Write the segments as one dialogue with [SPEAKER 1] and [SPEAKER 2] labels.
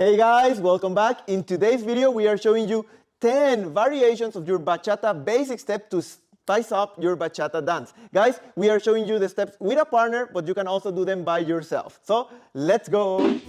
[SPEAKER 1] Hey guys, welcome back. In today's video, we are showing you 10 variations of your bachata basic step to spice up your bachata dance. Guys, we are showing you the steps with a partner, but you can also do them by yourself. So, let's go.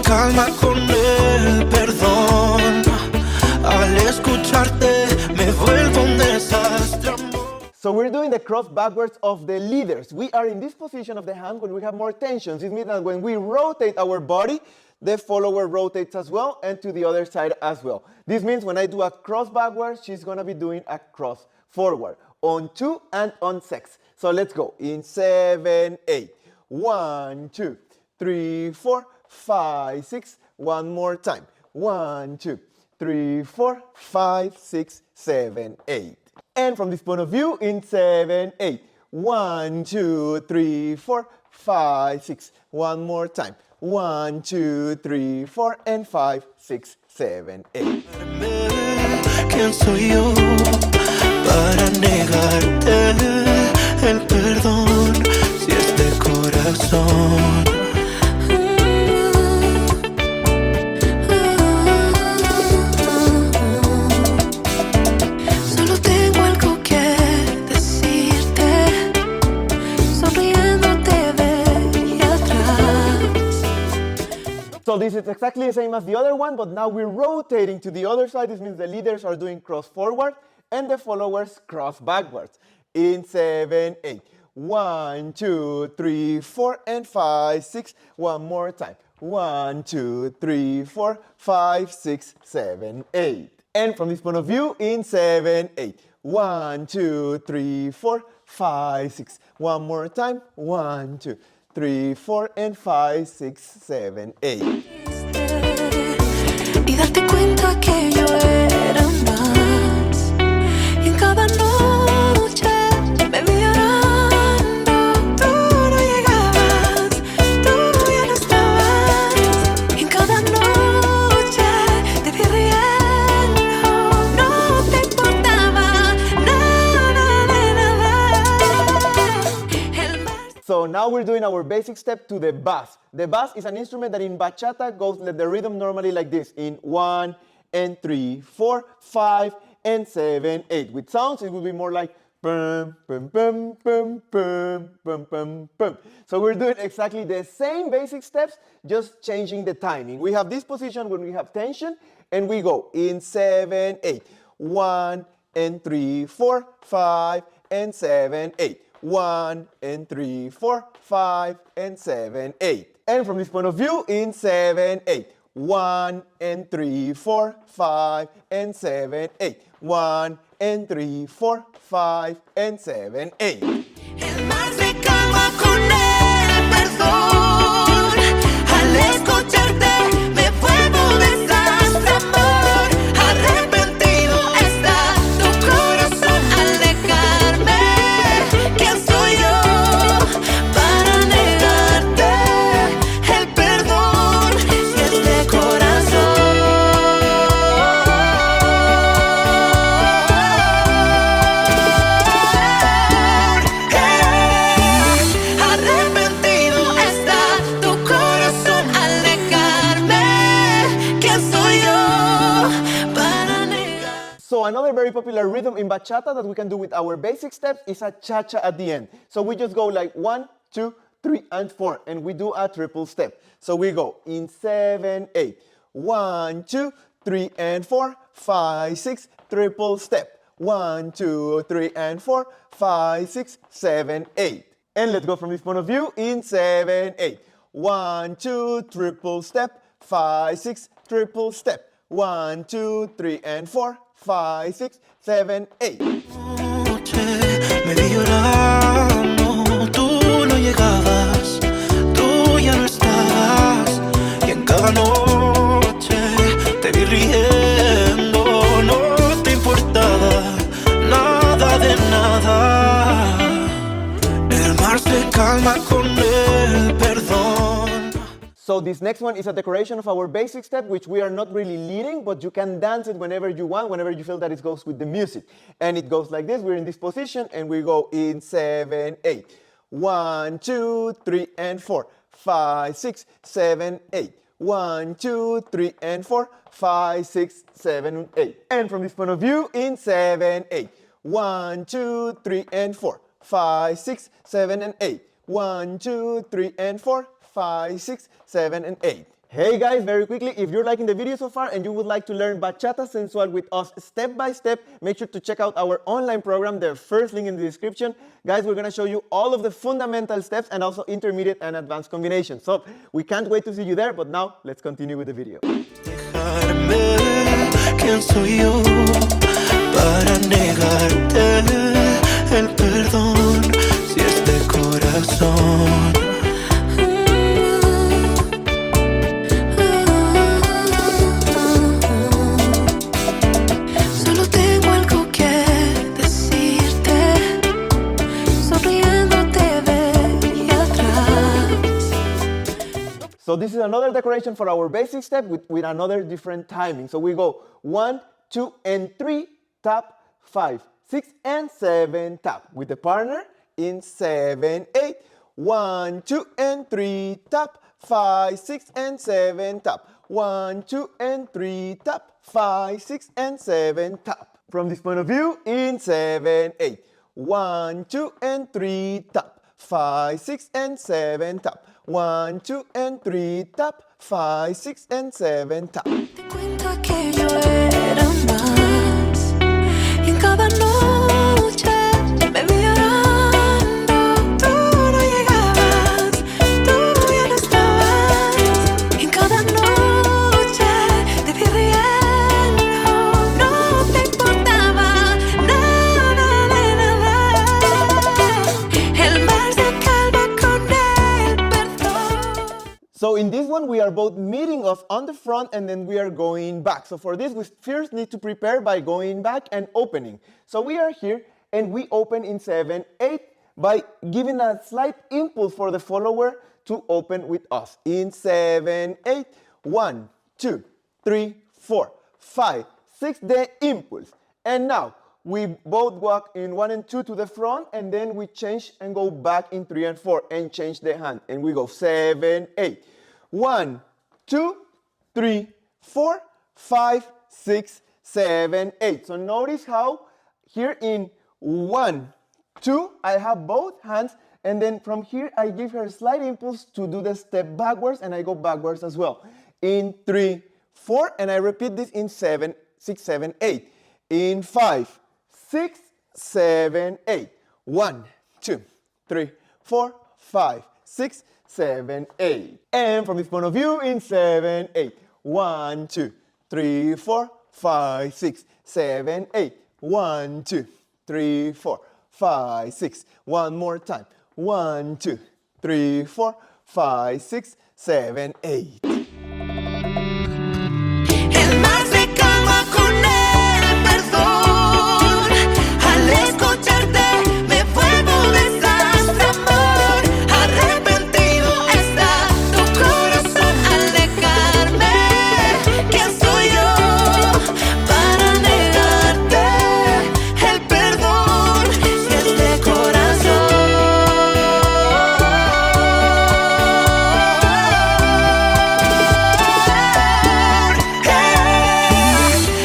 [SPEAKER 2] Calma con el perdón. Al escucharte me vuelvo un desastre.
[SPEAKER 1] So we're doing the cross backwards of the leaders. We are in this position of the hand when we have more tensions. It means that when we rotate our body, the follower rotates as well, and to the other side as well. This means when I do a cross backwards, she's gonna be doing a cross forward on 2 and on 6. So let's go in 7, 8. 1, 2, 3, 4, 5, 6. One more time. 1, 2, 3, 4, 5, 6, 7, 8. And from this point of view, in 7, 8. 1, 2, 3, 4, 5, 6. One more time. 1, 2, 3, 4, and 5, 6, 7, 8.
[SPEAKER 2] ¿Quién soy yo para negarte el perdón si este corazón?
[SPEAKER 1] So this is exactly the same as the other one, but now we're rotating to the other side. This means the leaders are doing cross forward and the followers cross backwards. In 7, 8. 1, 2, 3, 4, and 5, 6. One more time. 1, 2, 3, 4, 5, 6, 7, 8. And from this point of view, in 7, 8. 1, 2, 3, 4, 5, 6. One more time. 1, 2, 3, 4, and 5, 6, 7, 8.
[SPEAKER 2] Y darte cuenta que yo era más. Y en cada noche me vi llorando. Tú no llegabas, tú ya no estabas. Y en cada noche te vi riendo. No te importaba nada de nada.
[SPEAKER 1] So now we're doing our basic step to the bass. The bass is an instrument that in bachata goes the rhythm normally like this in 1 and 3, 4, 5, and 7, 8. With sounds, it will be more like bum, bum, bum, bum, bum, bum, bum, bum. So we're doing exactly the same basic steps, just changing the timing. We have this position when we have tension, and we go in 7, 8. 1 and 3, 4, 5, and 7, 8. 1 and 3, 4, 5, and 7, 8. And from this point of view, in 7, 8. 1 and 3, 4, 5, and 7, 8. 1 and 3, 4, 5, and 7, 8.
[SPEAKER 2] El mar se calma con el perdón. Al escucharte me vuelvo desastre, amor. Arrepentido está tu corazón al dejarme. ¿Quién soy yo para negarte el perdón si este corazón? Arrepentido está tu corazón al dejarme. ¿Quién soy yo para negar?
[SPEAKER 1] So another very popular rhythm in bachata that we can do with our basic steps is a cha-cha at the end. So we just go like 1, 2, 3, and 4, and we do a triple step. So we go in 7, 8. 1, 2, 3, and 4, 5, 6, triple step. 1, 2, 3, and 4, 5, 6, 7, 8. And let's go from this point of view in 7, 8. 1, 2, triple step. 5, 6, triple step. 1, 2, 3, and 4, 5, 6, 7, 8.
[SPEAKER 2] Me vi llorando, tú no llegabas, tú ya no estabas. Y en cada noche te vi riendo, no te importaba nada de nada. El mar se calma con el perdón.
[SPEAKER 1] So this next one is a decoration of our basic step, which we are not really leading, but you can dance it whenever you want, whenever you feel that it goes with the music. And it goes like this. We're in this position and we go in 7, 8. 1, 2, 3, and 4. 5, 6, 7, 8. 1, 2, 3, and 4. 5, 6, 7, 8. And from this point of view, in 7, 8. 1, 2, 3, and 4. 5, 6, 7, and 8. 1, 2, 3, and 4. 5, 6, 7, and 8. Hey guys, very quickly, if you're liking the video so far and you would like to learn Bachata Sensual with us step by step, make sure to check out our online program, the first link in the description. Guys, we're going to show you all of the fundamental steps and also intermediate and advanced combinations. So we can't wait to see you there, but now let's continue with the video.
[SPEAKER 3] Dejarme, ¿quién soy yo para negarte el perdón si este corazón
[SPEAKER 2] Solo tengo algo que decirte, sonriendo te veía atrás.
[SPEAKER 1] So this is another decoration for our basic step with another different timing. So we go 1, 2, and 3, tap, 5, 6, and 7, tap. With the partner in 7, 8. 1, 2, and 3, tap, 5, 6, and 7, tap. 1, 2, and 3, tap, 5, 6, and 7, tap. From this point of view, in 7, 8. 1, 2, and 3, tap. 5, 6, and 7, tap. 1, 2, and 3, tap. 5, 6, and 7, tap.
[SPEAKER 2] Te cuenta que yo era más y en cada noche me vi llorando. Tú no llegabas, tú ya no estabas. En cada noche te vi riendo, no te importaba nada de nada. El mar se calma con el perdón.
[SPEAKER 1] So in this one, we are both meeting us on the front and then we are going back. So for this, we first need to prepare by going back and opening. So we are here and we open in 7, 8 by giving a slight impulse for the follower to open with us. In 7, 8, 1, 2, 3, 4, 5, 6, the impulse. And now we both walk in 1 and 2 to the front and then we change and go back in 3 and 4 and change the hand. And we go 7, 8. 1, 2, 3, 4, 5, 6, 7, 8. So notice how here in 1, 2, I have both hands, and then from here I give her a slight impulse to do the step backwards, and I go backwards as well. In 3, 4, and I repeat this in 7, 6, 7, 8. In 5, 6, 7, 8. 1, 2, 3, 4, 5, 6, 7, 8. And from this point of view, in 7, 8. 1, 2, 3, 4, 5, 6, 7, 8. 1, 2, 3, 4, 5, 6. One more time. 1, 2, 3, 4, 5, 6, 7, 8.
[SPEAKER 2] El mar se calma con el perdón. Al escucharte me vuelvo desastre, amor. Arrepentido está tu corazón al dejarme. ¿Quién soy yo para negarte el perdón si este corazón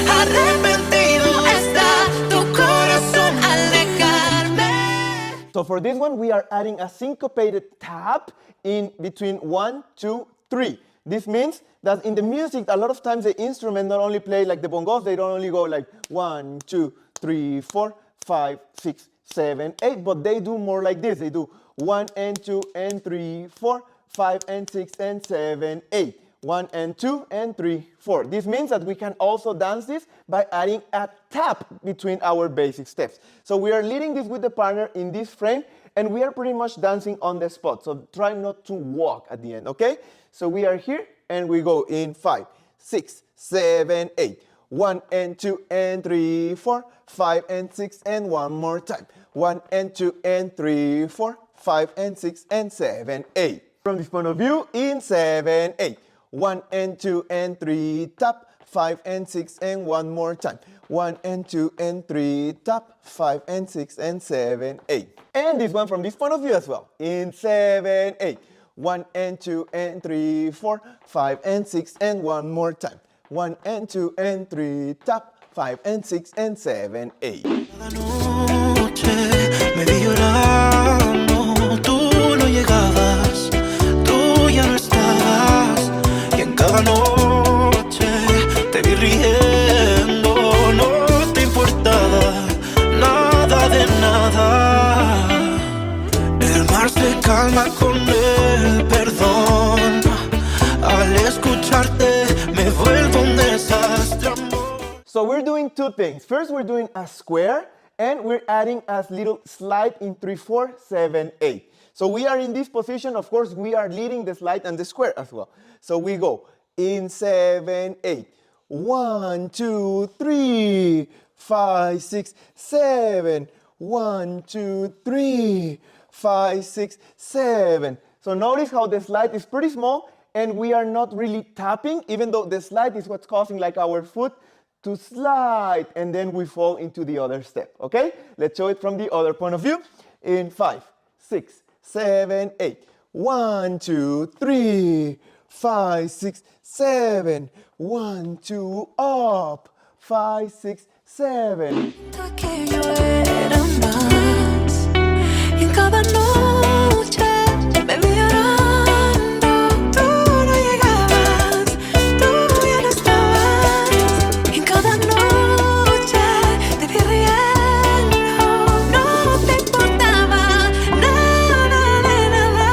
[SPEAKER 2] arrepentido está tu corazón al dejarme?
[SPEAKER 1] So for this one, we are adding a syncopated tap in between 1, 2, 3. This means that in the music, a lot of times the instrument not only play like the bongos, they don't only go like 1, 2, 3, 4, 5, 6, 7, 8, but they do more like this. They do 1 and 2 and 3, 4, 5 and 6 and 7, 8. 1 and 2 and 3, 4. This means that we can also dance this by adding a tap between our basic steps. So we are leading this with the partner in this frame and we are pretty much dancing on the spot. So try not to walk at the end, okay? So we are here and we go in 5, 6, 7, 8. 1 and 2 and 3, 4, 5 and 6 and one more time. 1 and 2 and 3, 4, 5 and 6 and 7, 8. From this point of view, in 7, 8. 1 and 2 and 3, tap. 5 and 6 and one more time. 1 and 2 and 3, tap. 5 and 6 and 7, 8. And this one from this point of view as well. In 7, 8. 1 and 2 and 3, 4, 5 and 6 and one more time. 1 and 2 and 3, tap. 5 and 6 and 7, 8.
[SPEAKER 3] Cada noche me vi llorando, tú no llegabas, tú ya no estabas. Y en cada noche te vi riendo, no te importaba nada de nada. El mar se calma con el perdón. Al escucharte me vuelvo un desastre.
[SPEAKER 1] So we're doing two things. First, we're doing a square, and we're adding a little slide in 3, 4, 7, 8. So we are in this position. Of course, we are leading the slide and the square as well. So we go in 7, 8. 1, 2, 3, 5, 6, 7. 1, 2, 3, 5, 6, 7. So notice how the slide is pretty small, and we are not really tapping, even though the slide is what's causing like our foot to slide, and then we fall into the other step, okay? Let's show it from the other point of view. In 5, 6, 7, 8. 1, 2, 3, 5, 6, 7. 1, 2, up. 5, 6, 7.
[SPEAKER 2] Que yo era más, y en cada noche me vi llorando. Tú no llegabas, tú ya no estabas. Y en cada noche te vi riendo, no te importaba nada de nada.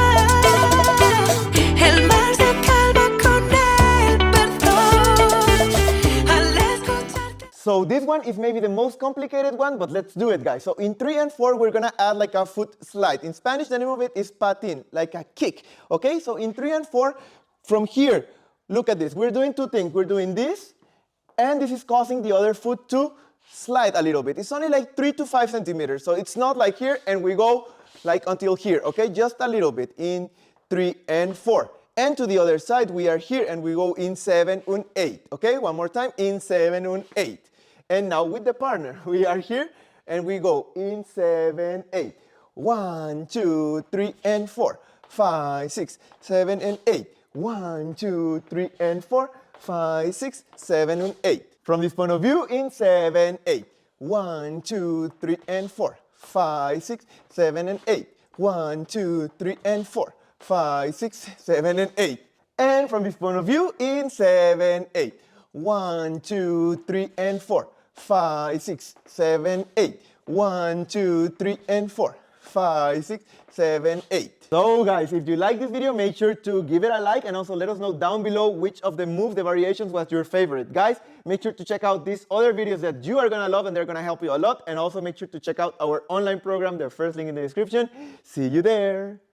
[SPEAKER 2] El mar se calma con el perdón al escucharte.
[SPEAKER 1] So this one is maybe the most complicated one, but let's do it, guys. So in 3 and 4, we're gonna add like a foot slide. In Spanish, the name of it is patín, like a kick, okay? So in 3 and 4, from here, look at this. We're doing two things. We're doing this, and this is causing the other foot to slide a little bit. It's only like 3 to 5 centimeters, so it's not like here, and we go like until here, okay? Just a little bit in 3 and 4. And to the other side, we are here, and we go in 7 and 8, okay? One more time, in 7 and 8. And now with the partner, we are here, and we go in 7, 8. 1, 2, 3, and 4. 5, 6, 7, and 8. 1, 2, 3, and 4. 5, 6, 7, and 8. From this point of view, in 7, 8. 1, 2, 3, and 4. 5, 6, 7, and 8. 1, 2, 3, and 4. 5, 6, 7, and 8. And from this point of view, in 7, 8. 1, 2, 3, and 4. 5, 6, 7, 8. 1, 2, 3, and 4. 5, 6, 7, 8. So guys, if you like this video, make sure to give it a like, and also let us know down below which of the moves, the variations, was your favorite. Guys, make sure to check out these other videos that you are gonna love, and they're gonna help you a lot. And also make sure to check out our online program, the first link in the description. See you there.